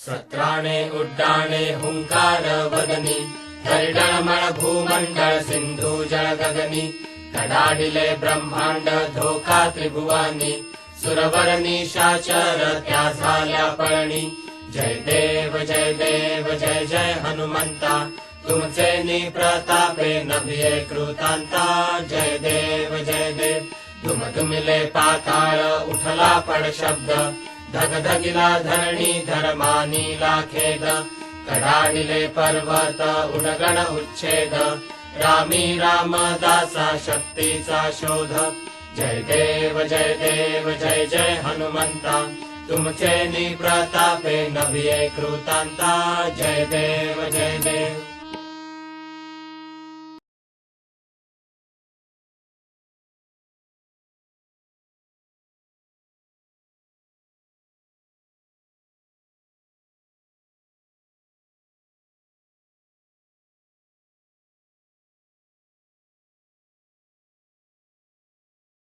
सत्राणे उड्डाणे हुंकार वदनी हरिडळमळ भूमंडळ सिंधू जळ गगनी कडाडिले ब्रह्मांड धोका त्रिभुवानी सुरवर निशाचर त्या झाल्या पळणी जय देव जय देव जय जय हनुमंता तुमचे निप्रतापे नभिये कृतांता जय देव जय देव दुमदुमिले पाताळ उठला पड शब्द धगधगिला धरणी धर्मानीला खेद कडाडिले पर्वत उडगण उच्छेद रामी रामदासा शक्तीचा शोध जय देव जय देव जय जय हनुमंता तुमचे निप्रतापे नभिये कृतांता जय देव जय देव